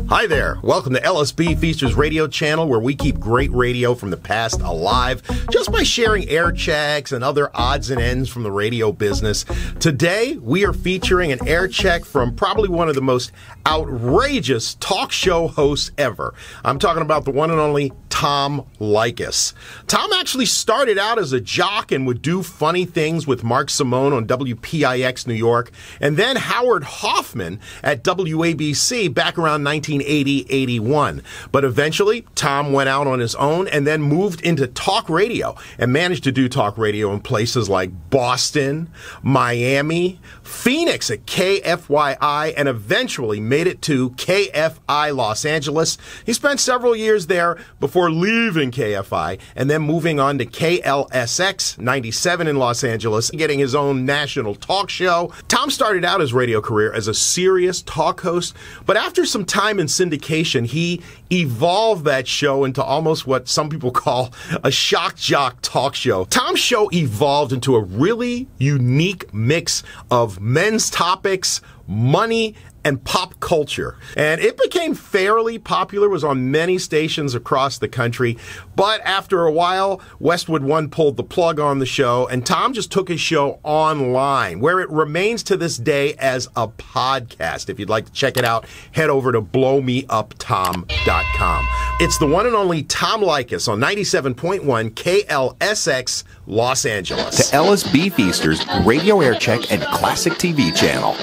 Hi there. Welcome to LSB Feasters Radio Channel, where we keep great radio from the past alive just by sharing Airchecks and other odds and ends from the radio business. Today, we are featuring an Aircheck from probably one of the most outrageous talk show hosts ever. I'm talking about the one and only Tom Leykis. Tom actually started out as a jock and would do funny things with Mark Simone on WPIX New York, and then Howard Hoffman at WABC back around 1980-81. But eventually, Tom went out on his own and then moved into talk radio and managed to do talk radio in places like Boston, Miami, Phoenix at KFYI, and eventually made it to KFI Los Angeles. He spent several years there before leaving KFI and then moving on to KLSX 97 in Los Angeles, getting his own national talk show. Tom started out his radio career as a serious talk host, but after some time in syndication, he evolved that show into almost what some people call a shock jock talk show. Tom's show evolved into a really unique mix of men's topics, money, and pop culture. And it became fairly popular, was on many stations across the country. But after a while, Westwood One pulled the plug on the show, and Tom just took his show online, where it remains to this day as a podcast. If you'd like to check it out, head over to blowmeuptom.com. It's the one and only Tom Leykis on 97.1 KLSX Los Angeles. To LSB Feasters, Radio Aircheck, and Classic TV channel.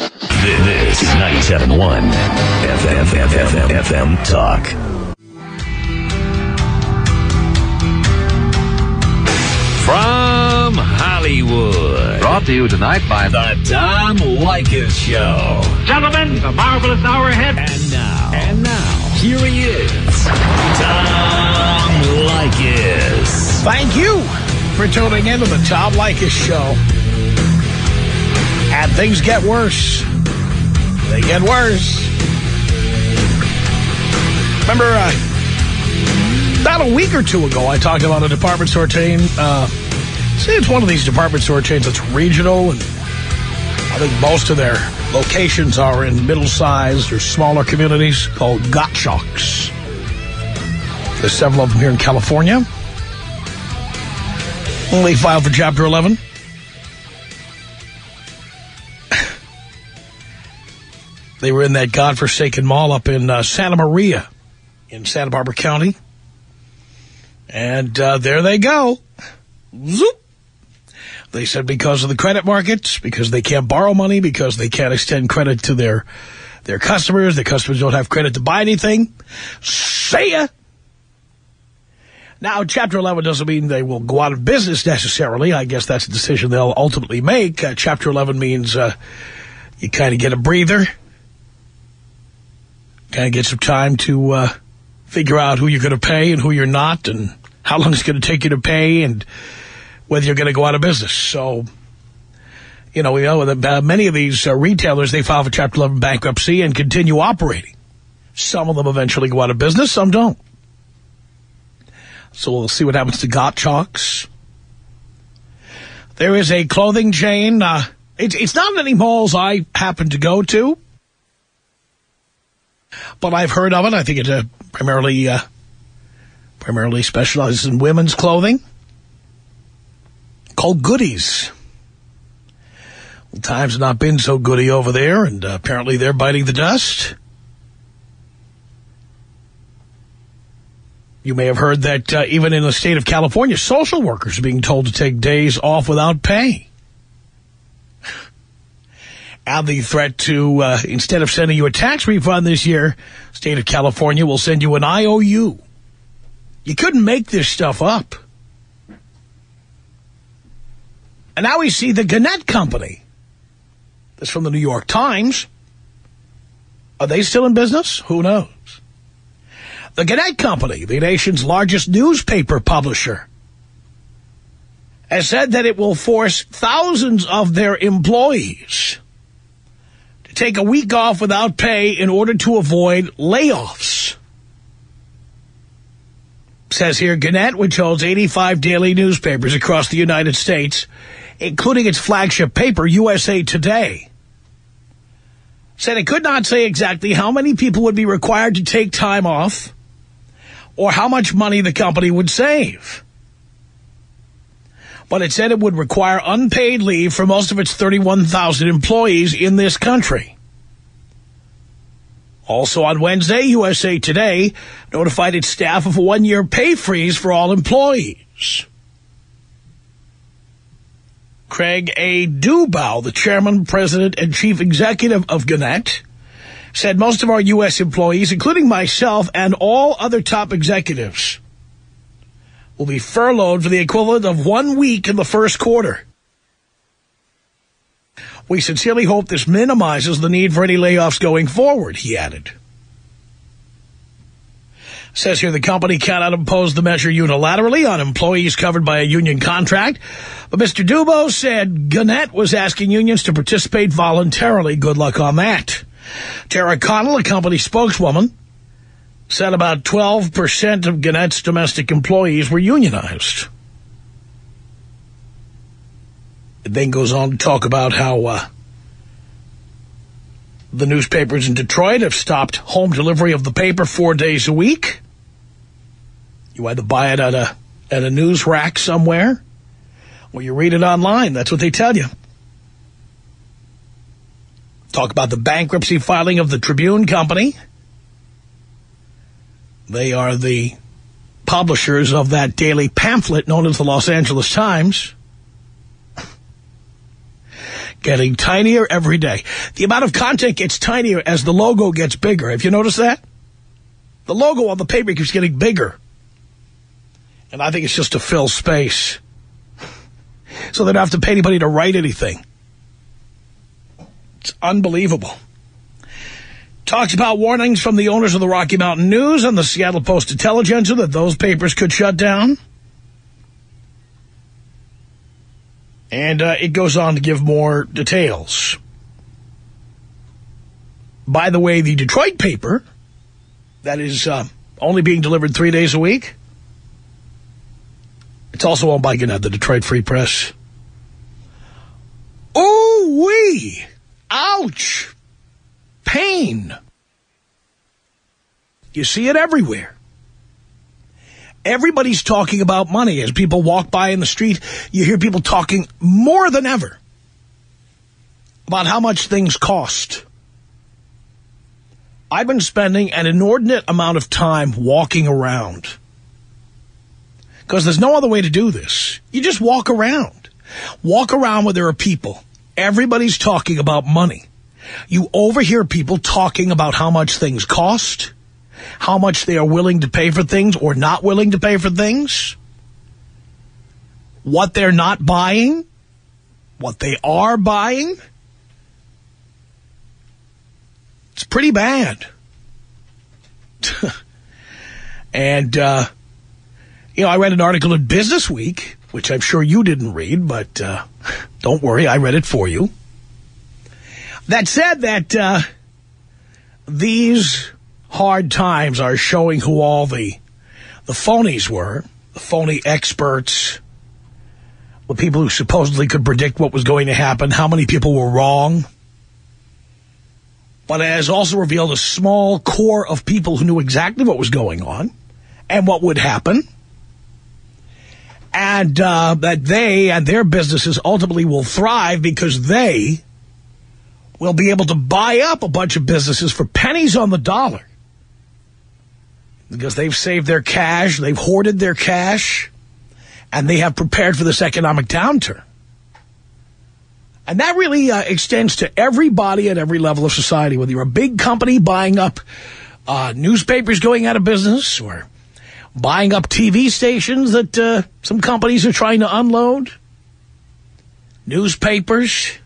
This is 97.1 FM Talk. From Hollywood. Brought to you tonight by The Tom Leykis Show. Gentlemen, the marvelous hour ahead. And now, here he is, Tom Leykis. Thank you for tuning into the Tom Leykis Show. And things get worse. They get worse. Remember, about a week or two ago, I talked about a department store chain. Say it's one of these department store chains that's regional, and I think most of their locations are in middle-sized or smaller communities, called Gottschalks. There's several of them here in California. They filed for Chapter 11. They were in that godforsaken mall up in Santa Maria in Santa Barbara County. And there they go. Zoop. They said because of the credit markets, because they can't borrow money, because they can't extend credit to their customers. Their customers don't have credit to buy anything. See ya. Now, Chapter 11 doesn't mean they will go out of business necessarily. I guess that's a decision they'll ultimately make. Chapter 11 means you kind of get a breather. Kind of get some time to figure out who you're going to pay and who you're not, and how long it's going to take you to pay, and whether you're going to go out of business. So, we know that many of these retailers, they file for Chapter 11 bankruptcy and continue operating. Some of them eventually go out of business, some don't. So we'll see what happens to Gottschalks. There is a clothing chain. It's not in any malls I happen to go to, but I've heard of it. I think it primarily specializes in women's clothing, called Goodies. Well, times have not been so goody over there, and apparently they're biting the dust. You may have heard that even in the state of California, social workers are being told to take days off without pay. And the threat to, instead of sending you a tax refund this year, state of California will send you an IOU. You couldn't make this stuff up. And now we see the Gannett Company. That's from the New York Times. Are they still in business? Who knows? The Gannett Company, the nation's largest newspaper publisher, has said that it will force thousands of their employees to take a week off without pay in order to avoid layoffs. Says here, Gannett, which owns 85 daily newspapers across the United States, including its flagship paper, USA Today, said it could not say exactly how many people would be required to take time off or how much money the company would save. But it said it would require unpaid leave for most of its 31,000 employees in this country. Also on Wednesday, USA Today notified its staff of a 1-year pay freeze for all employees. Craig A. Dubow, the chairman, president, and chief executive of Gannett, said most of our U.S. employees, including myself and all other top executives, will be furloughed for the equivalent of 1 week in the first quarter. We sincerely hope this minimizes the need for any layoffs going forward, he added. Says here the company cannot impose the measure unilaterally on employees covered by a union contract. But Mr. Dubow said Gannett was asking unions to participate voluntarily. Good luck on that. Tara Connell, a company spokeswoman, said about 12% of Gannett's domestic employees were unionized. It then goes on to talk about how the newspapers in Detroit have stopped home delivery of the paper 4 days a week. You either buy it at a news rack somewhere, or you read it online. That's what they tell you. Talk about the bankruptcy filing of the Tribune Company. They are the publishers of that daily pamphlet known as the Los Angeles Times. Getting tinier every day. The amount of content gets tinier as the logo gets bigger. Have you noticed that? The logo on the paper keeps getting bigger. And I think it's just to fill space. So they don't have to pay anybody to write anything. It's unbelievable. Talks about warnings from the owners of the Rocky Mountain News and the Seattle Post-Intelligencer that those papers could shut down. And it goes on to give more details. By the way, the Detroit paper, that is only being delivered 3 days a week, it's also owned by Gannett, the Detroit Free Press. Ooh-wee! Ouch! Pain. You see it everywhere. Everybody's talking about money. As people walk by in the street, you hear people talking more than ever about how much things cost. I've been spending an inordinate amount of time walking around because there's no other way to do this. You just walk around. Walk around where there are people. Everybody's talking about money. You overhear people talking about how much things cost, how much they are willing to pay for things or not willing to pay for things, what they're not buying, what they are buying. It's pretty bad. And, I read an article in Business Week, which I'm sure you didn't read, but don't worry, I read it for you. That said that these hard times are showing who all the phonies were, the phony experts, the people who supposedly could predict what was going to happen, how many people were wrong. But it has also revealed a small core of people who knew exactly what was going on and what would happen. And that they and their businesses ultimately will thrive because they will be able to buy up a bunch of businesses for pennies on the dollar. Because they've saved their cash, they've hoarded their cash, and they have prepared for this economic downturn. And that really extends to everybody at every level of society, whether you're a big company buying up newspapers going out of business or buying up TV stations that some companies are trying to unload, newspapers,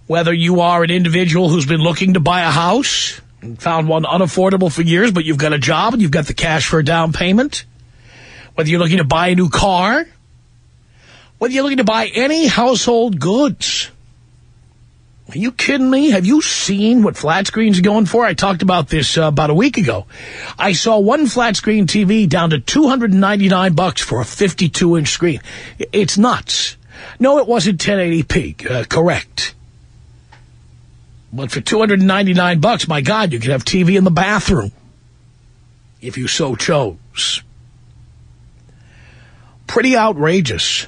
whether you are an individual who's been looking to buy a house and found one unaffordable for years, but you've got a job and you've got the cash for a down payment, whether you're looking to buy a new car, whether you're looking to buy any household goods. Are you kidding me? Have you seen what flat screens are going for? I talked about this about a week ago. I saw one flat screen TV down to $299 for a 52-inch screen. It's nuts. No, it wasn't 1080p. Correct. But for $299, my God, you could have TV in the bathroom if you so chose. Pretty outrageous.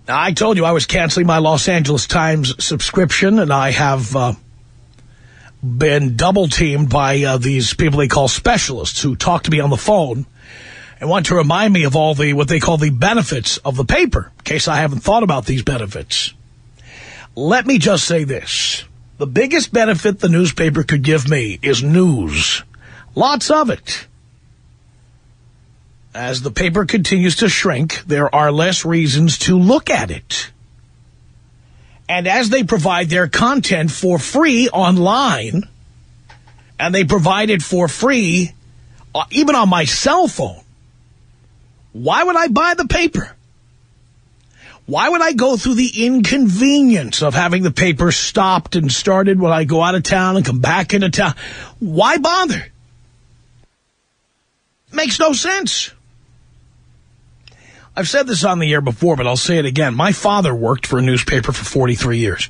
Now, I told you I was canceling my Los Angeles Times subscription, and I have been double-teamed by these people they call specialists who talk to me on the phone and want to remind me of all the what they call the benefits of the paper, in case I haven't thought about these benefits. Let me just say this. The biggest benefit the newspaper could give me is news. Lots of it. As the paper continues to shrink, there are less reasons to look at it. And as they provide their content for free online, and they provide it for free even on my cell phone, why would I buy the paper? Why would I go through the inconvenience of having the paper stopped and started when I go out of town and come back into town? Why bother? Makes no sense. I've said this on the air before, but I'll say it again. My father worked for a newspaper for 43 years.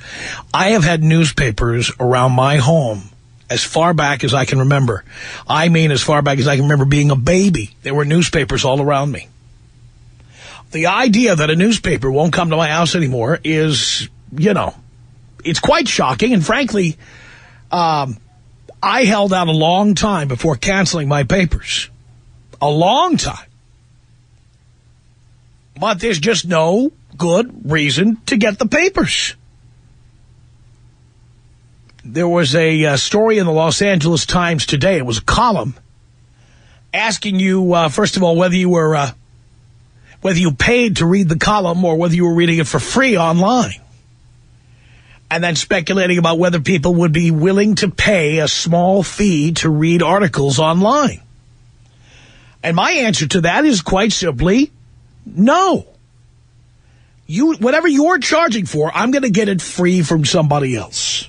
I have had newspapers around my home as far back as I can remember. I mean, as far back as I can remember being a baby. There were newspapers all around me. The idea that a newspaper won't come to my house anymore is, you know, it's quite shocking. And frankly, I held out a long time before canceling my papers. A long time. But there's just no good reason to get the papers. There was a story in the Los Angeles Times today. It was a column asking you, first of all, whether you paid to read the column or whether you were reading it for free online. And then speculating about whether people would be willing to pay a small fee to read articles online. And my answer to that is quite simply, no. Whatever you're charging for, I'm going to get it free from somebody else.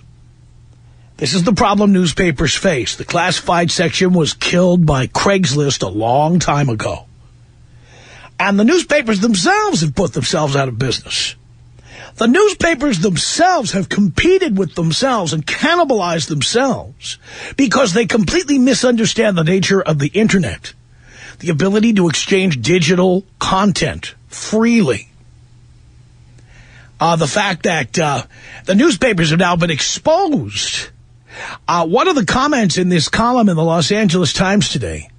This is the problem newspapers face. The classified section was killed by Craigslist a long time ago. And the newspapers themselves have put themselves out of business. The newspapers themselves have competed with themselves and cannibalized themselves because they completely misunderstand the nature of the Internet. The ability to exchange digital content freely. The fact that the newspapers have now been exposed. One of the comments in this column in the Los Angeles Times today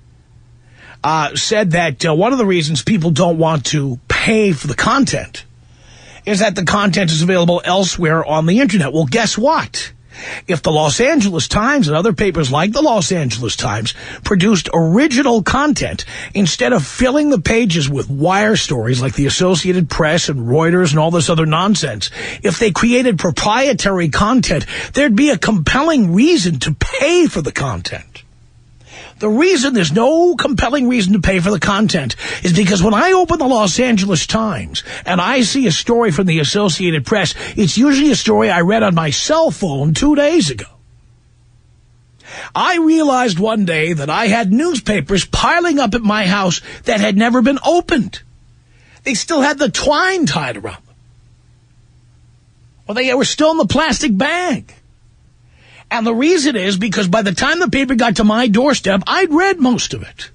said that one of the reasons people don't want to pay for the content is that the content is available elsewhere on the Internet. Well, guess what? If the Los Angeles Times and other papers like the Los Angeles Times produced original content instead of filling the pages with wire stories like the Associated Press and Reuters and all this other nonsense, if they created proprietary content, there'd be a compelling reason to pay for the content. The reason there's no compelling reason to pay for the content is because when I open the Los Angeles Times and I see a story from the Associated Press, it's usually a story I read on my cell phone 2 days ago. I realized one day that I had newspapers piling up at my house that had never been opened. They still had the twine tied around them. Well, they were still in the plastic bag. And the reason is because by the time the paper got to my doorstep, I'd read most of it.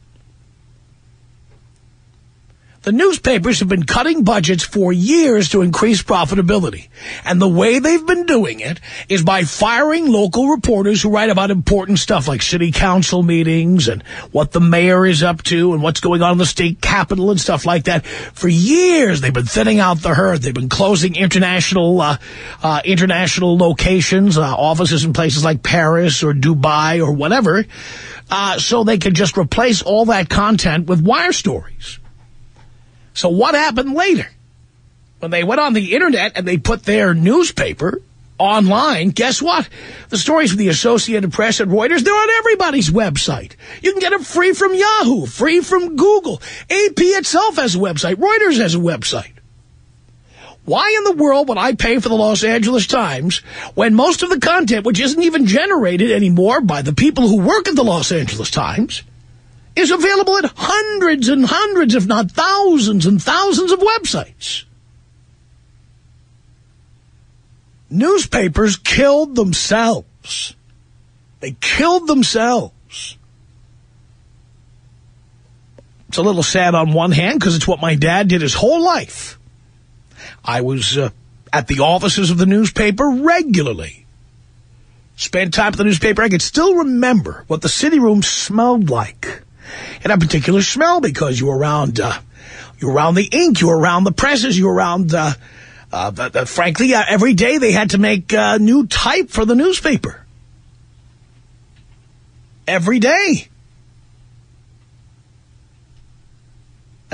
The newspapers have been cutting budgets for years to increase profitability. And the way they've been doing it is by firing local reporters who write about important stuff like city council meetings and what the mayor is up to and what's going on in the state capitol and stuff like that. For years, they've been thinning out the herd. They've been closing international locations, offices in places like Paris or Dubai or whatever, so they could just replace all that content with wire stories. So what happened later? When they went on the Internet and they put their newspaper online, guess what? The stories from the Associated Press and Reuters, they're on everybody's website. You can get them free from Yahoo, free from Google. AP itself has a website. Reuters has a website. Why in the world would I pay for the Los Angeles Times when most of the content, which isn't even generated anymore by the people who work at the Los Angeles Times, is available at hundreds and hundreds, if not thousands and thousands of websites? Newspapers killed themselves. They killed themselves. It's a little sad on one hand because it's what my dad did his whole life. I was at the offices of the newspaper regularly. Spent time at the newspaper. I could still remember what the city room smelled like. And a particular smell because you were around the ink, you were around the presses, you were around, frankly, every day they had to make new type for the newspaper. Every day.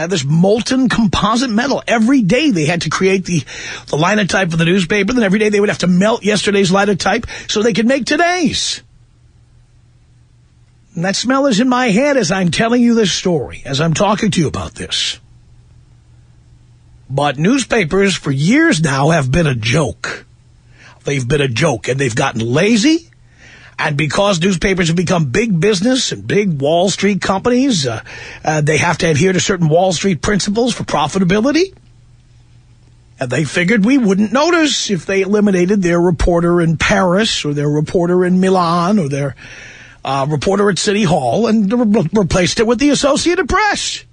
This molten composite metal. Every day they had to create the linotype for the newspaper. Then every day they would have to melt yesterday's linotype so they could make today's. And that smell is in my head as I'm telling you this story, as I'm talking to you about this. But newspapers for years now have been a joke. They've been a joke, and they've gotten lazy. And because newspapers have become big business and big Wall Street companies, they have to adhere to certain Wall Street principles for profitability. And they figured we wouldn't notice if they eliminated their reporter in Paris or their reporter in Milan or their reporter at City Hall and replaced it with the Associated Press.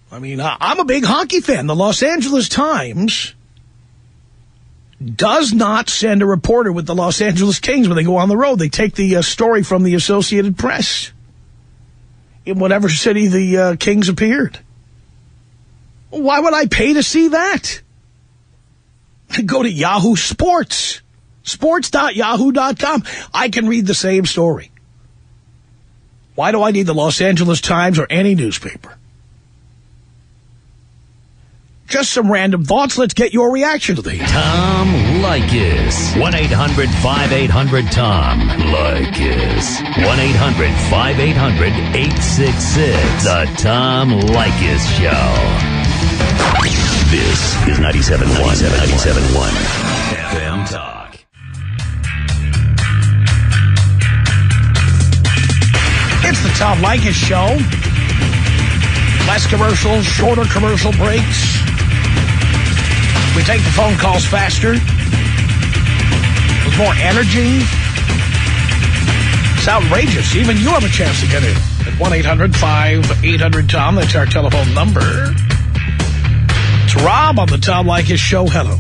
I mean, I'm a big hockey fan. The Los Angeles Times does not send a reporter with the Los Angeles Kings when they go on the road. They take the story from the Associated Press in whatever city the Kings appeared. Why would I pay to see that? I go to Yahoo Sports, sports.yahoo.com. I can read the same story. Why do I need the Los Angeles Times or any newspaper? Just some random thoughts. Let's get your reaction to these. Tom Leykis. 1-800-5800-TOM. Leykis. 1-800-5800-866. The Tom Leykis Show. This is 97.1 FM Talk. It's the Tom Leykis Show. Less commercials, shorter commercial breaks. We take the phone calls faster. With more energy. It's outrageous. Even you have a chance to get in at 1-800-5800-TOM. That's our telephone number. It's Rob on the Tom Leykis Show. Hello.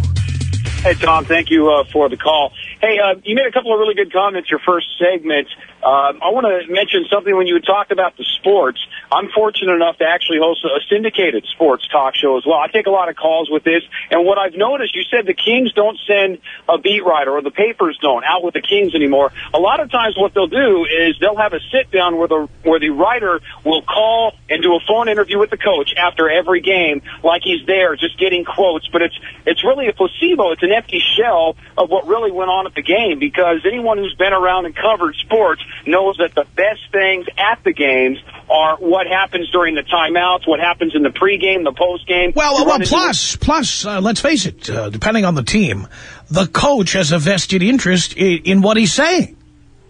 Hey, Tom. Thank you for the call. Hey, you made a couple of really good comments your first segment. I want to mention something when you talked about the sports. I'm fortunate enough to actually host a syndicated sports talk show as well. I take a lot of calls with this, and what I've noticed, you said the Kings don't send a beat writer, or the papers don't, out with the Kings anymore. A lot of times what they'll do is they'll have a sit-down where the writer will call and do a phone interview with the coach after every game, like he's there just getting quotes, but it's really a placebo. It's an empty shell of what really went on at the game, because anyone who's been around and covered sports knows that the best things at the games are what happens during the timeouts, what happens in the pregame, the postgame. Well, plus, let's face it, depending on the team, the coach has a vested interest in what he's saying.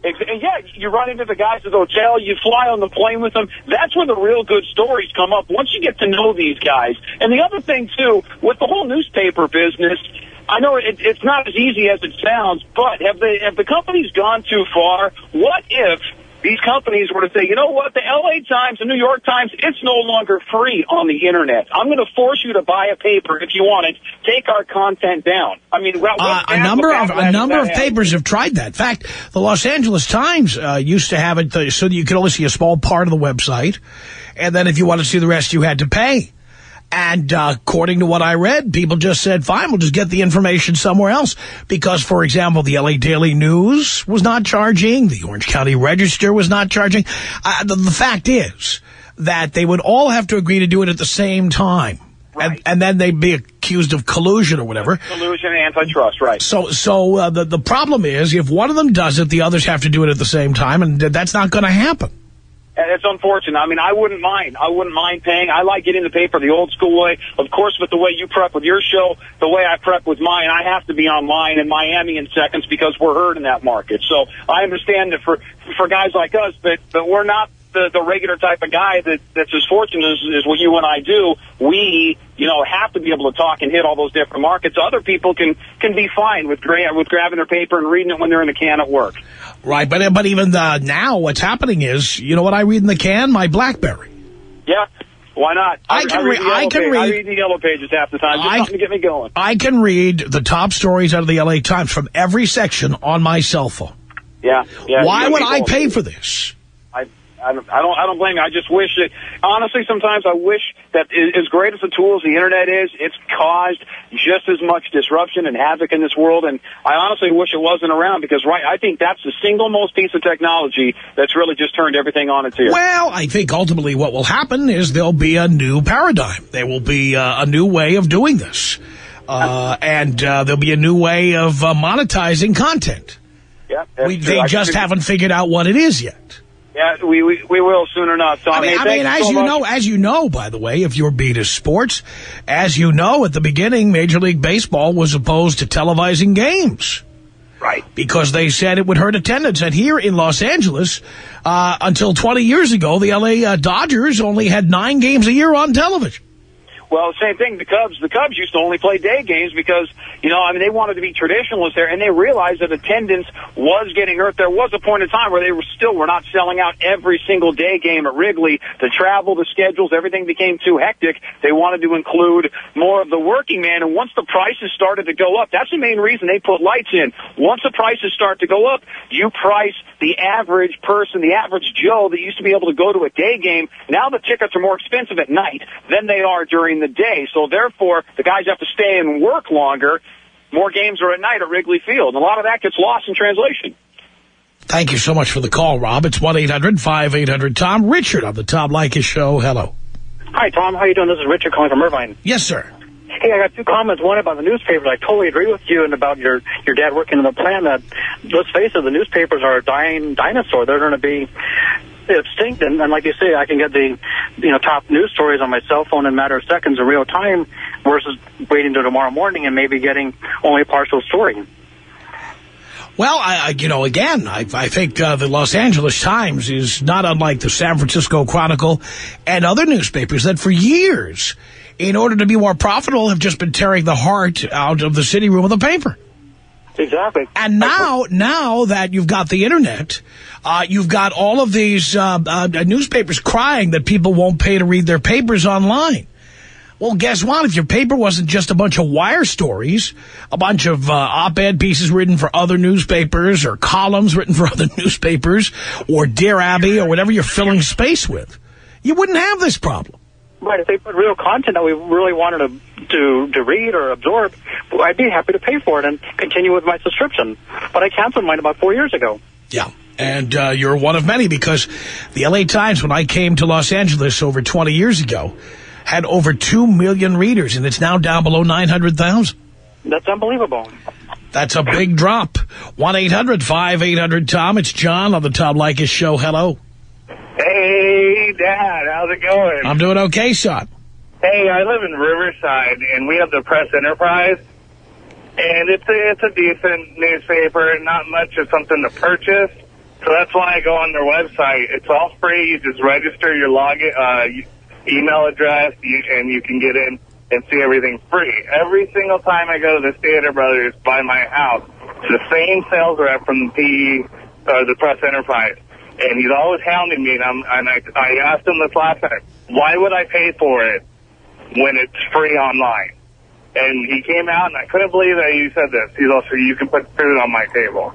Yeah, you run into the guys at the hotel, you fly on the plane with them. That's where the real good stories come up, once you get to know these guys. And the other thing, too, with the whole newspaper business, I know it's not as easy as it sounds, but have the companies gone too far? What if these companies were to say, you know what, the L.A. Times, the New York Times, it's no longer free on the Internet. I'm going to force you to buy a paper if you want it. Take our content down. I mean, a number of papers have tried that. In fact, the Los Angeles Times used to have it so that you could only see a small part of the website, and then if you wanted to see the rest, you had to pay. And according to what I read, people just said, fine, we'll just get the information somewhere else. Because, for example, the LA Daily News was not charging. The Orange County Register was not charging. The fact is that they would all have to agree to do it at the same time. Right. And then they'd be accused of collusion or whatever. Collusion and antitrust, right. So the problem is, if one of them does it, the others have to do it at the same time, and that's not going to happen. And it's unfortunate. I mean, I wouldn't mind. I wouldn't mind paying. I like getting the paper the old school way. Of course, with the way you prep with your show, the way I prep with mine, I have to be online in Miami in seconds because we're heard in that market. So I understand that for guys like us, but we're not the regular type of guy that's as fortunate as what you and I do, we, have to be able to talk and hit all those different markets. Other people can be fine with grabbing their paper and reading it when they're in the can at work. Right, but even now what's happening is, you know what I read in the can? My BlackBerry. Yeah, why not? I read the yellow pages half the time. Just something to get me going. I can read the top stories out of the LA Times from every section on my cell phone. Yeah. Why would I pay for this? I don't blame you. I just wish that, honestly, sometimes I wish that as great as the tool as the Internet is, it's caused just as much disruption and havoc in this world, and I honestly wish it wasn't around because, I think that's the single most piece of technology that's really just turned everything on its ear. Well, I think ultimately what will happen is there'll be a new paradigm. There will be a new way of doing this, and there'll be a new way of monetizing content. Yeah, they just haven't figured out what it is yet. Yeah, we will soon enough. Tom, as you know, by the way, if you're beat as sports, as you know, at the beginning, Major League Baseball was opposed to televising games. Right. Because they said it would hurt attendance. And here in Los Angeles, until 20 years ago, the L.A. Dodgers only had 9 games a year on television. Well, same thing. The Cubs used to only play day games because, they wanted to be traditionalists there, and they realized that attendance was getting hurt. There was a point in time where they were not selling out every single day game at Wrigley. The travel, the schedules, everything became too hectic. They wanted to include more of the working man, and once the prices started to go up, that's the main reason they put lights in. Once the prices start to go up, you price the average person, the average Joe that used to be able to go to a day game. Now the tickets are more expensive at night than they are during the day. So therefore, the guys have to stay and work longer. More games are at night at Wrigley Field. And a lot of that gets lost in translation. Thank you so much for the call, Rob. It's 1-800-5800-TOM. Richard on the Tom Leykis Show. Hello. Hi, Tom. How you doing? This is Richard calling from Irvine. Yes, sir. Hey, I got 2 comments. One about the newspapers. I totally agree with you and about your dad working in the plant. That, let's face it, the newspapers are a dying dinosaur. They're going to be extinct, and like you say, I can get the top news stories on my cell phone in a matter of seconds in real time versus waiting till tomorrow morning and maybe getting only a partial story. Well, I think the Los Angeles Times is not unlike the San Francisco Chronicle and other newspapers that for years, in order to be more profitable, have just been tearing the heart out of the city room of the paper. Exactly. And now that you've got the Internet, you've got all of these newspapers crying that people won't pay to read their papers online. Well, guess what? If your paper wasn't just a bunch of wire stories, a bunch of op-ed pieces written for other newspapers or columns written for other newspapers or Dear Abby or whatever you're filling space with, you wouldn't have this problem. Right, if they put real content that we really wanted to read or absorb, I'd be happy to pay for it and continue with my subscription. But I canceled mine about 4 years ago. Yeah, and you're one of many because the LA Times, when I came to Los Angeles over 20 years ago, had over 2 million readers, and it's now down below 900,000. That's unbelievable. That's a big drop. 1-800-5800-TOM. It's John on the Tom Leykis Show. Hello. Hey, Dad. How's it going? I'm doing okay, son. Hey, I live in Riverside, and we have the Press Enterprise, and it's a decent newspaper, not much of something to purchase. So that's why I go on their website. It's all free. You just register your login, email address, and you can get in and see everything free. Every single time I go to the Stater Brothers by my house, the same sales rep from the Press Enterprise. And he's always hounding me, and I asked him this last time, why would I pay for it when it's free online? And he came out, and I couldn't believe that he said this. He's also, you can put food on my table.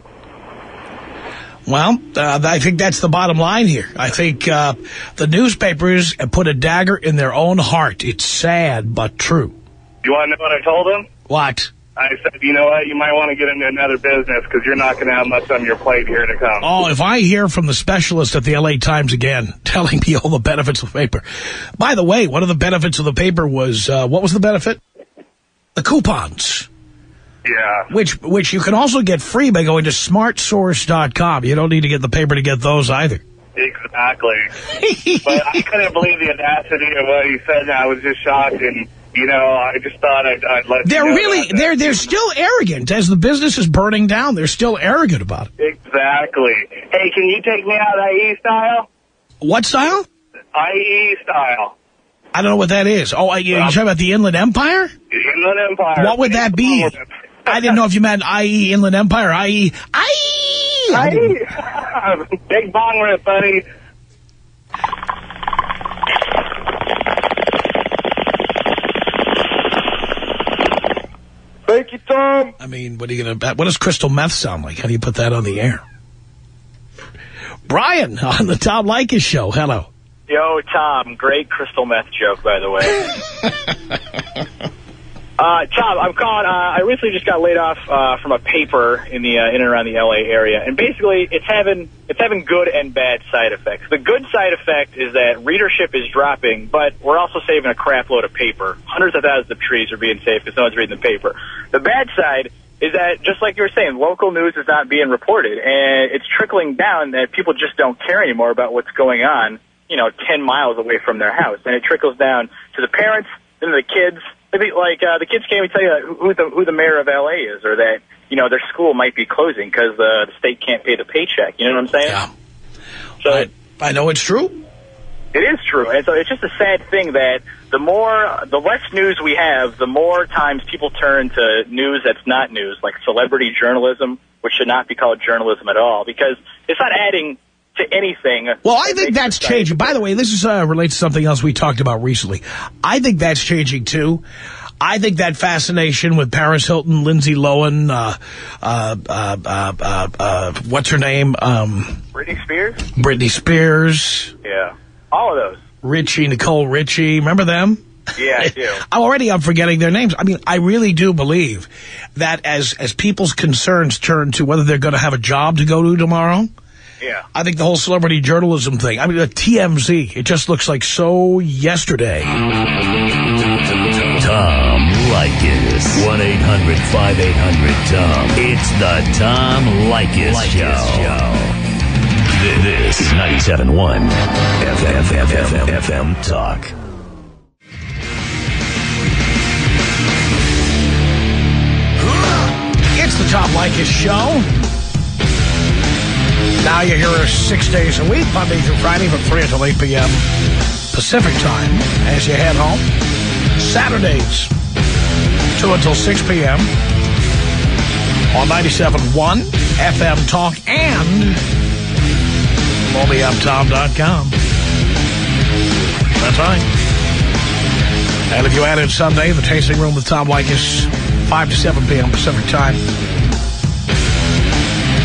Well, I think that's the bottom line here. I think the newspapers have put a dagger in their own heart. It's sad, but true. You want to know what I told him? What? I said, you know what, you might want to get into another business because you're not going to have much on your plate here to come. Oh, if I hear from the specialist at the LA Times again telling me all the benefits of the paper. By the way, one of the benefits of the paper was, what was the benefit? The coupons. Yeah. Which you can also get free by going to smartsource.com. You don't need to get the paper to get those either. Exactly. But I couldn't believe the audacity of what he said. I was just shocked, and I just thought I'd let they're you know really they're still arrogant as the business is burning down. They're still arrogant about it. Exactly. Hey, can you take me out of that E-style? What style? IE style. I don't know what that is. Oh, you're talking about the Inland Empire? The Inland Empire. What would that be? I didn't know if you meant IE Inland Empire, IE. Big bong rip, buddy. Thank you, Tom. I mean, what does crystal meth sound like? How do you put that on the air? Brian on the Tom Leykis show. Hello. Yo, Tom. Great crystal meth joke, by the way. Tom, I'm calling. I recently just got laid off from a paper in and around the L.A. area, and basically it's having good and bad side effects. The good side effect is that readership is dropping, but we're also saving a crap load of paper. Hundreds of thousands of trees are being saved because no one's reading the paper. The bad side is that, just like you were saying, local news is not being reported, and it's trickling down that people just don't care anymore about what's going on, 10 miles away from their house, and it trickles down to the parents and the kids. Maybe the kids can't even tell you who the mayor of L.A. is, or that their school might be closing because the state can't pay the paycheck. You know what I'm saying? Yeah. So I know it's true. It is true, and so it's just a sad thing that the less news we have, the more times people turn to news that's not news, like celebrity journalism, which should not be called journalism at all, because it's not adding to anything. Well, I think that's changing. By the way, this is relates to something else we talked about recently. I think that's changing, too. I think that fascination with Paris Hilton, Lindsay Lohan, what's her name? Britney Spears. Yeah. All of those. Nicole Richie. Remember them? Yeah, I do. I'm forgetting their names. I mean, I really do believe that as people's concerns turn to whether they're going to have a job to go to tomorrow, yeah, I think the whole celebrity journalism thing, I mean, the TMZ, it just looks like so yesterday. Tom Leykis. 1-800-5800-TOM. It's the Tom Leykis Show. This is 97.1 FM Talk. It's the Tom Leykis Show. Now you hear us 6 days a week, Monday through Friday from 3 until 8 p.m. Pacific time as you head home. Saturdays, 2 until 6 p.m. on 97.1 FM Talk and MobiUpTom.com. That's right. And if you added Sunday, the Tasting Room with Tom Leykis, 5 to 7 p.m. Pacific time.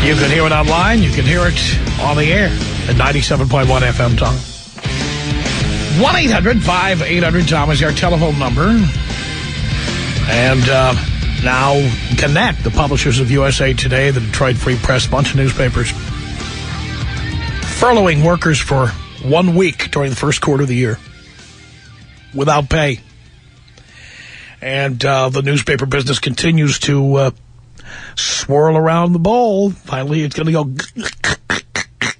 You can hear it online. You can hear it on the air at 97.1 FM Talk. 1-800-5800-TOM is our telephone number. And now Gannett, the publishers of USA Today, the Detroit Free Press, bunch of newspapers, furloughing workers for 1 week during the first quarter of the year without pay. And the newspaper business continues to swirl around the bowl. Finally, it's going to go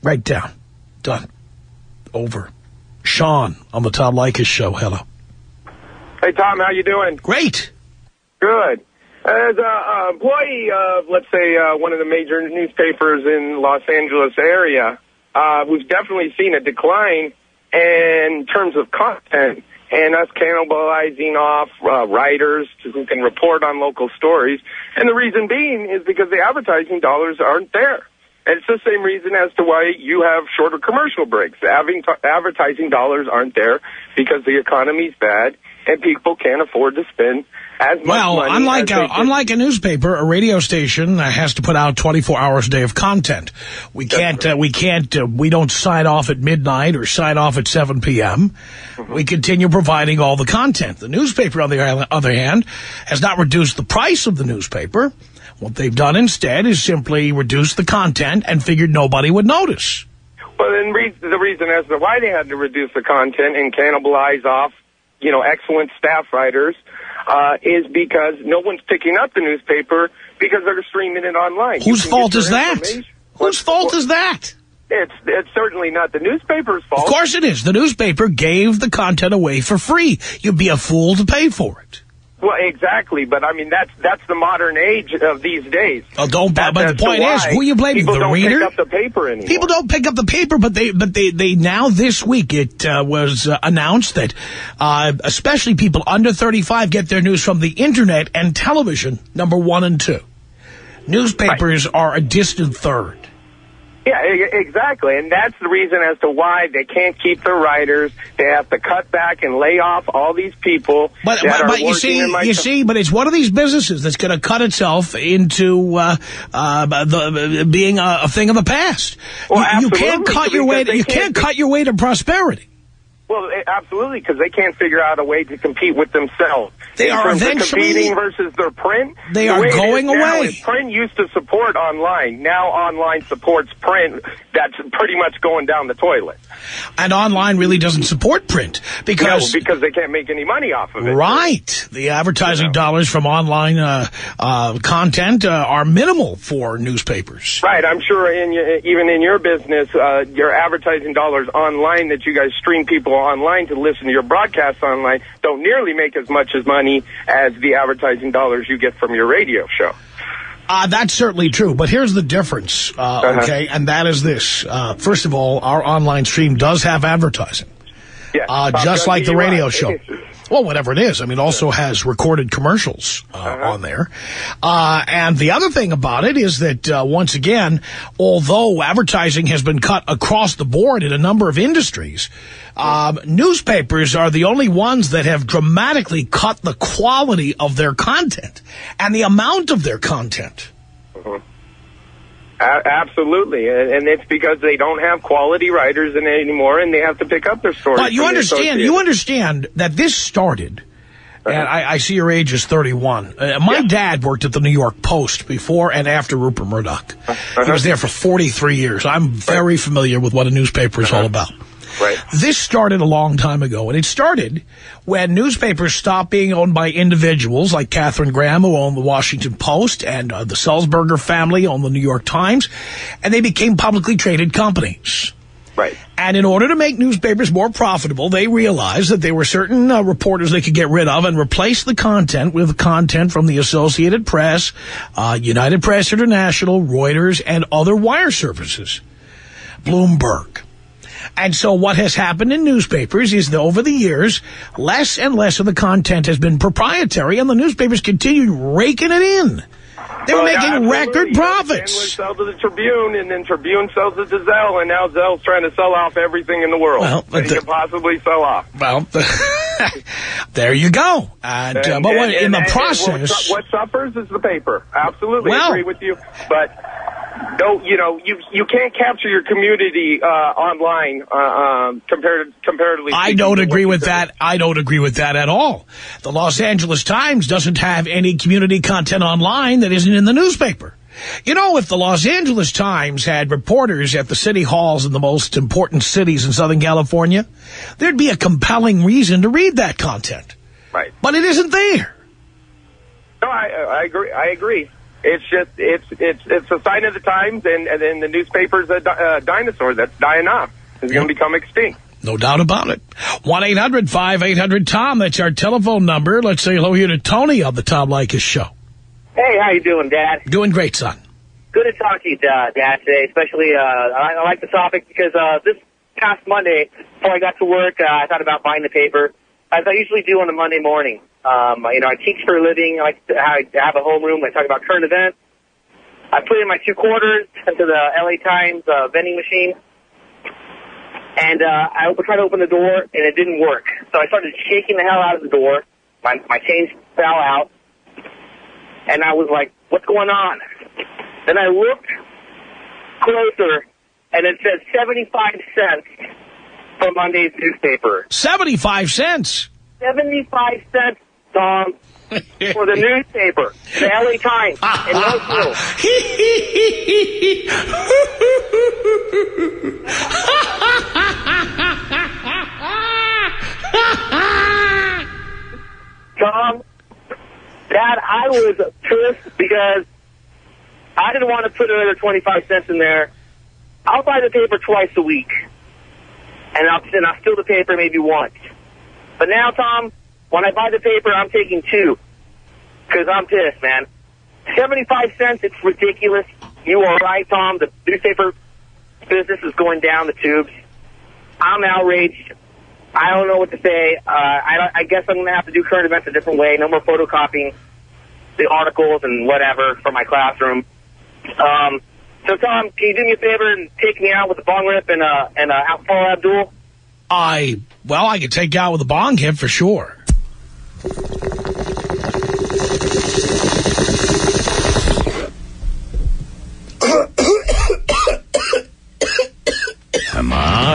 right down. Done. Over. Sean on the Tom Leykis Show. Hello. Hey, Tom. How you doing? Great. Good. As an employee of, let's say, one of the major newspapers in Los Angeles area, we've definitely seen a decline in terms of content and us cannibalizing off writers who can report on local stories. And the reason being is because the advertising dollars aren't there. And it's the same reason as to why you have shorter commercial breaks. Advertising dollars aren't there because the economy's bad and people can't afford to spend as much money. Well, unlike a newspaper, a radio station has to put out 24 hours a day of content. We don't sign off at midnight or sign off at 7 p.m. Mm-hmm. We continue providing all the content. The newspaper, on the other hand, has not reduced the price of the newspaper. What they've done instead is simply reduce the content and figured nobody would notice. Well, then the reason as to why they had to reduce the content and cannibalize off, excellent staff writers, is because no one's picking up the newspaper because they're streaming it online. Whose fault is that? Whose fault is that? It's certainly not the newspaper's fault. Of course it is. The newspaper gave the content away for free. You'd be a fool to pay for it. Well, exactly, but I mean that's the modern age of these days. Oh, but the point is, who are you blaming? People the don't reader? pick up the paper anymore. People don't pick up the paper, but they now this week it was announced that especially people under 35 get their news from the internet and television, number 1 and 2. Newspapers are a distant third. Yeah, exactly, and that's the reason as to why they can't keep their writers. They have to cut back and lay off all these people. But you see, but it's one of these businesses that's going to cut itself into being a thing of the past. Well, you can't cut your way. You can't cut your way to prosperity. Well, absolutely, because they can't figure out a way to compete with themselves. They are eventually competing versus their print. They are going away. Print used to support online. Now online supports print. That's pretty much going down the toilet. And online really doesn't support print because they can't make any money off of it. Right. The advertising dollars from online content are minimal for newspapers. Right. I'm sure even in your business, your advertising dollars online that you guys stream people online to listen to your broadcasts online don't nearly make as much as money as the advertising dollars you get from your radio show. That's certainly true, but here's the difference, okay, and that is this. First of all, our online stream does have advertising, just like the radio show. Well, whatever it is. I mean, it also has recorded commercials on there. And the other thing about it is that, once again, although advertising has been cut across the board in a number of industries, newspapers are the only ones that have dramatically cut the quality of their content and the amount of their content. Absolutely, and it's because they don't have quality writers in it anymore, and they have to pick up their stories. But you understand that this started, and I see your age is 31. My dad worked at the New York Post before and after Rupert Murdoch. He was there for 43 years. I'm very familiar with what a newspaper is all about. Right. This started a long time ago, and it started when newspapers stopped being owned by individuals like Katharine Graham, who owned the Washington Post, and the Sulzberger family owned the New York Times, and they became publicly traded companies. Right. And in order to make newspapers more profitable, they realized that there were certain reporters they could get rid of and replace the content with content from the Associated Press, United Press International, Reuters, and other wire services. Bloomberg. And so what has happened in newspapers is that over the years, less and less of the content has been proprietary, and the newspapers continued raking it in. They were making record profits. And would sell to the Tribune, and then Tribune sells it to Zell, and now Zell's trying to sell off everything in the world that he can possibly sell off. Well, there you go. But in the process... What suffers is the paper. Absolutely, I agree with you. But... No, you can't capture your community online comparatively. I don't agree with that. I don't agree with that at all. The Los Angeles Times doesn't have any community content online that isn't in the newspaper. You know, if the Los Angeles Times had reporters at the city halls in the most important cities in Southern California, there'd be a compelling reason to read that content. Right. But it isn't there. No, I agree. I agree. It's just it's a sign of the times, and then the newspaper's a dinosaur that's dying off. It's going to become extinct. No doubt about it. 1-800-5800-TOM. That's our telephone number. Let's say hello here to Tony on the Tom Leykis Show. Hey, how you doing, Dad? Doing great, son. Good to talk to you, Dad, today. Especially, I like the topic because this past Monday, before I got to work, I thought about buying the paper, as I usually do on a Monday morning. I teach for a living. I like to have a homeroom. I talk about current events. I put in my 2 quarters into the LA Times vending machine. And I tried to open the door, and it didn't work. So I started shaking the hell out of the door. My change fell out. And I was like, what's going on? Then I looked closer, and it said 75 cents for Monday's newspaper. 75 cents? 75 cents, Tom, for the newspaper, the LA Times, in Oakville. Tom, Dad, I was pissed because I didn't want to put another 25 cents in there. I'll buy the paper twice a week, and I'll steal the paper maybe once. But now, Tom, when I buy the paper, I'm taking 2. because I'm pissed, man. 75 cents, it's ridiculous. You are right, Tom. The newspaper business is going down the tubes. I'm outraged. I don't know what to say. I guess I'm going to have to do current events a different way. No more photocopying the articles and whatever for my classroom. So, Tom, can you do me a favor and take me out with a bong rip and Paula Abdul? Well, I could take you out with a bong hit for sure.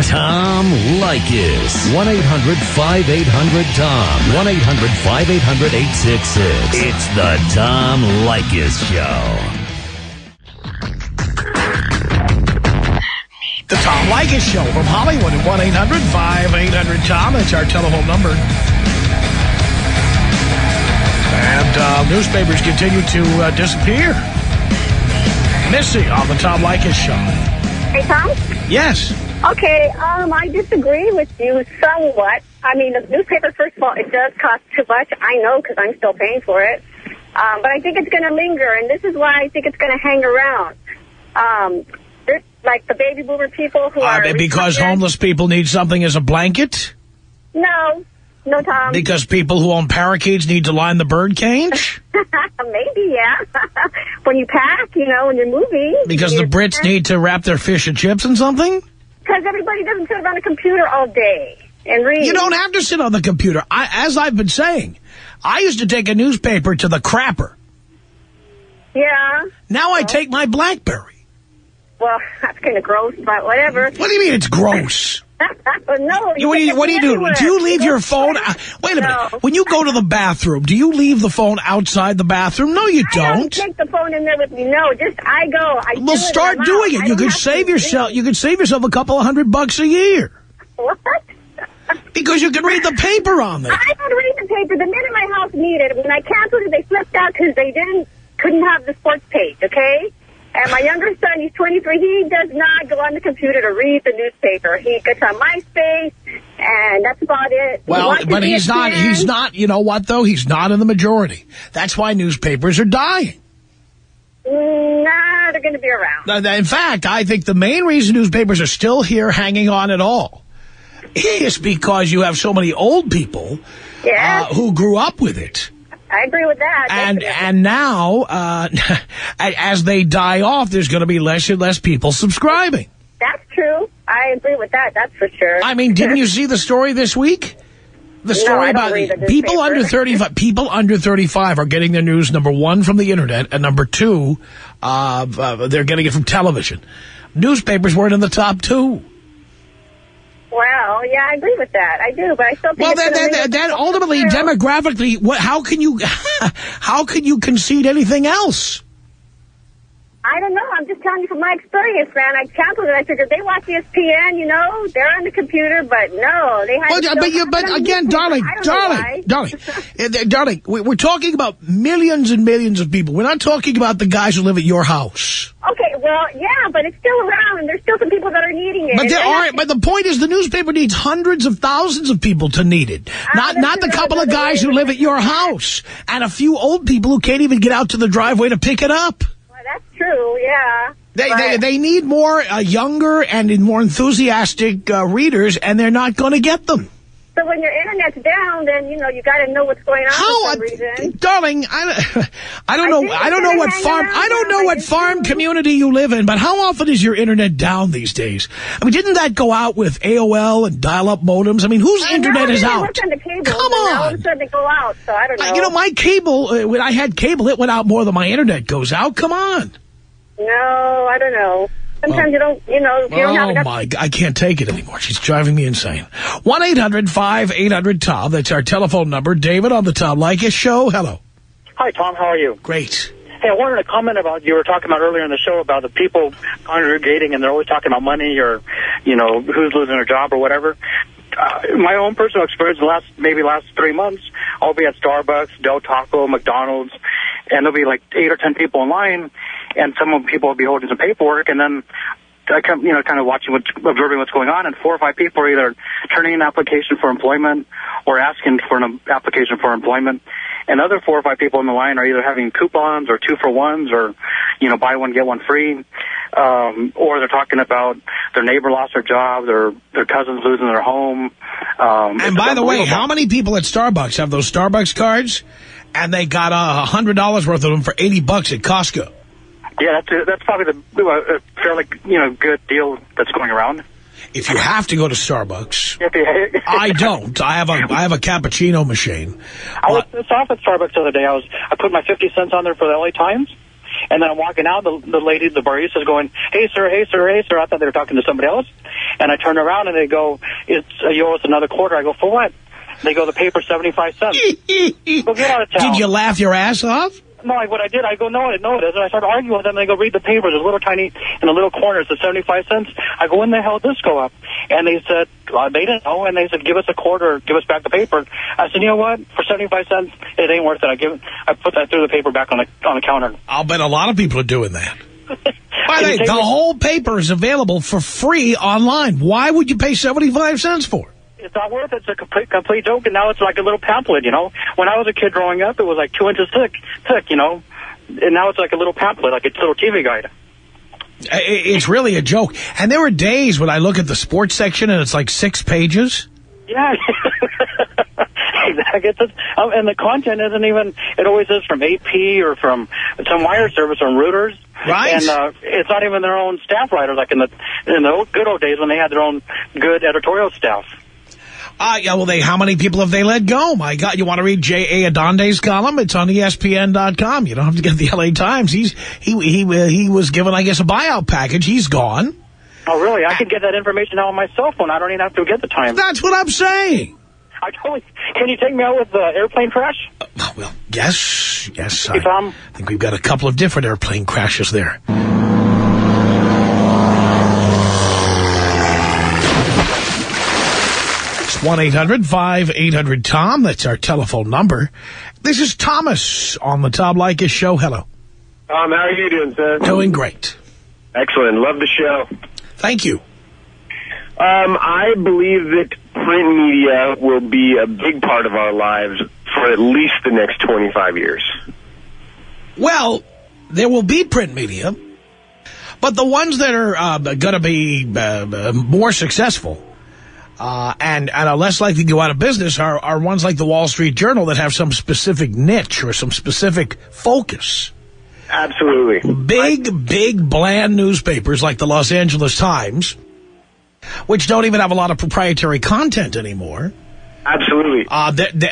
Tom Leykis. 1-800-5800-TOM. 1-800-5800-866. It's the Tom Leykis Show. The Tom Leykis Show from Hollywood at 1-800-5800-TOM. That's our telephone number. And newspapers continue to disappear. Missy on the Tom Leykis Show. Hey, Tom? Yes. Okay, I disagree with you somewhat. I mean, the newspaper, first of all, it does cost too much. I know because I'm still paying for it. But I think it's going to linger, and this is why I think it's going to hang around. There's like the baby boomer people who are... Because homeless people need something as a blanket? No, Tom. Because people who own parakeets need to line the bird cage? Maybe, yeah. When you pack, when you're moving. Because the Brits need to wrap their fish and chips in something? Because everybody doesn't sit on a computer all day and read. You don't have to sit on the computer. As I've been saying, I used to take a newspaper to the crapper. Yeah. Now I take my BlackBerry. Well, that's kind of gross, but whatever. What do you mean it's gross? No. What do you do? Do you leave your phone? Wait a minute. When you go to the bathroom, do you leave the phone outside the bathroom? No, you don't. I don't take the phone in there with me. No, just I go. Well, start doing it. You could save yourself. You could save yourself a couple of $100 a year. What? Because you can read the paper on there. I don't read the paper. The minute my house needed, when I canceled it, they flipped out because they couldn't have the sports page. Okay. And my younger son, he's 23, he does not go on the computer to read the newspaper. He gets on MySpace, and that's about it. Well, but he's not, you know what, though? He's not in the majority. That's why newspapers are dying. Nah, they're going to be around. In fact, I think the main reason newspapers are still here hanging on at all is because you have so many old people who grew up with it. I agree with that. And now, as they die off, there's going to be less and less people subscribing. That's true. I agree with that. That's for sure. I mean, didn't you see the story this week? The story about people under 35. People under 35 are getting their news, number one, from the internet, and number two, they're getting it from television. Newspapers weren't in the top two. Well, yeah, I agree with that. I do, but I still think. Well, then ultimately, demographically, how can you concede anything else? I don't know. I'm just telling you from my experience, man. I canceled it. I figured they watch ESPN, they're on the computer, but no, they have. But again, darling, we're talking about millions and millions of people. We're not talking about the guys who live at your house. Okay, well, yeah, but it's still around, and there's still some people that are needing it. But the point is, the newspaper needs hundreds of thousands of people to need it. Not the couple of guys who live at your house and a few old people who can't even get out to the driveway to pick it up. That's true, yeah. They need more younger and more enthusiastic readers, and they're not going to get them. So when your internet's down, then you got to know what's going on for some reason. Darling, I don't know what farm community you live in, but how often is your internet down these days? I mean, didn't that go out with AOL and dial-up modems? I mean, whose internet is out? On the cable, come on. All of a sudden they go out, so I don't know. My cable, when I had cable, it went out more than my internet goes out. Come on. No, I don't know. Sometimes you don't, if you don't have enough. Oh, my God, I can't take it anymore. She's driving me insane. 1-800-5800-TOM. That's our telephone number. David on the Tom Leykis Show. Hello. Hi, Tom. How are you? Great. Hey, I wanted to comment about, you were talking about earlier in the show about the people congregating and they're always talking about money or, who's losing their job or whatever. My own personal experience, last 3 months, I'll be at Starbucks, Del Taco, McDonald's, and there'll be like 8 or 10 people in line, and some of the people will be holding some paperwork, and then come, kind of observing what's going on, and 4 or 5 people are either turning in an application for employment or asking for an application for employment. And other 4 or 5 people in the line are either having coupons or 2-for-1s or, buy one, get one free. Or they're talking about their neighbor lost their job, their cousin's losing their home. And by the way, how many people at Starbucks have those Starbucks cards and they got $100 worth of them for $80 at Costco? Yeah, that's probably the fairly, good deal that's going around. If you have to go to Starbucks, I don't. I have a cappuccino machine. I was off at Starbucks the other day. I put my 50 cents on there for the LA Times, and then I'm walking out. The lady, the barista, is going, "Hey sir, hey sir, hey sir." I thought they were talking to somebody else, and I turn around and they go, "You owe us another quarter." I go, "For what?" They go, "The paper's 75 cents." Go get out of town. Did you laugh your ass off? No, what I did, I go, no, it is. And I started arguing with them, and they go, "Read the paper. There's a little tiny, in a little corner, it says 75 cents. I go, "When the hell did this go up?" And they said, they didn't know, and they said, "Give us a quarter, give us back the paper." I said, "You know what? For 75 cents, it ain't worth it." I threw the paper back on the counter. I'll bet a lot of people are doing that. By the way, the whole paper is available for free online. Why would you pay 75 cents for it? It's not worth it. It's a complete joke, and now it's like a little pamphlet, When I was a kid growing up, it was like 2 inches thick, and now it's like a little pamphlet, like a little TV guide. It's really a joke. And there were days when I look at the sports section and it's like 6 pages. Yeah. Exactly. And the content isn't even, it always is from AP or from some wire service or Reuters. Right. And it's not even their own staff writers, like in the good old days when they had their own good editorial staff. Yeah, well, how many people have they let go? My God, you want to read J.A. Adonde's column? It's on ESPN.com. You don't have to get the L.A. Times. He was given, I guess, a buyout package. He's gone. Oh, really? I can get that information now on my cell phone. I don't even have to get the Times. That's what I'm saying. Can you take me out with the airplane crash? Well, yes. I think we've got a couple of different airplane crashes there. It's 1-800-5800-TOM. That's our telephone number. This is Thomas on the Tom Leykis Show. Hello. How are you doing, sir? Doing great. Excellent. Love the show. Thank you. I believe that print media will be a big part of our lives for at least the next 25 years. Well, there will be print media, but the ones that are going to be more successful and are less likely to go out of business are ones like the Wall Street Journal that have some specific niche or some specific focus. Absolutely. Big, bland newspapers like the Los Angeles Times, which don't even have a lot of proprietary content anymore. Absolutely.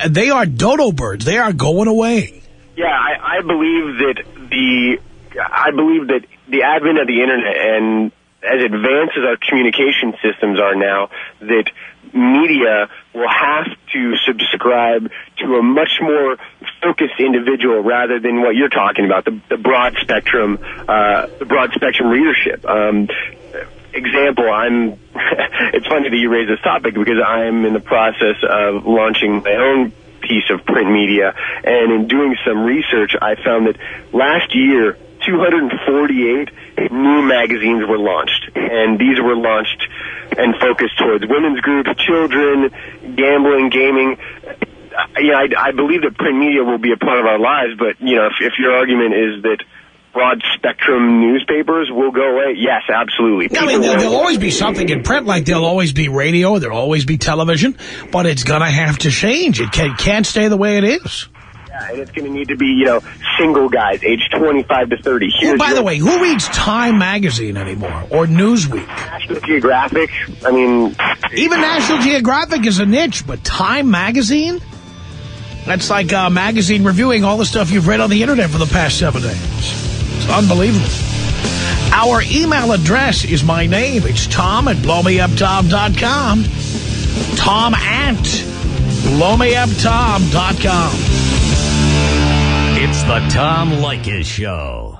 They are dodo birds. They are going away. Yeah, I believe that the advent of the internet and as advanced as our communication systems are now, that media will have to subscribe to a much more focused individual rather than what you're talking about, the broad spectrum readership. Example, it's funny that you raise this topic because I'm in the process of launching my own piece of print media, and in doing some research, I found that last year, 248 new magazines were launched, and these were launched and focused towards women's groups, children, gambling, gaming. I believe that print media will be a part of our lives, but if your argument is that broad spectrum newspapers will go away, yes, absolutely. I mean, there'll always be something in print, like there'll always be radio, there'll always be television, but it's going to have to change. It can't stay the way it is. Yeah, and it's going to need to be, single guys, age 25 to 30. By the way, who reads Time magazine anymore, or Newsweek? National Geographic, Even National Geographic is a niche, but Time magazine? That's like magazine reviewing all the stuff you've read on the internet for the past 7 days. It's unbelievable. Our email address is my name. It's Tom@blowmeuptom.com. Tom@blowmeuptom.com. It's the Tom Leykis Show.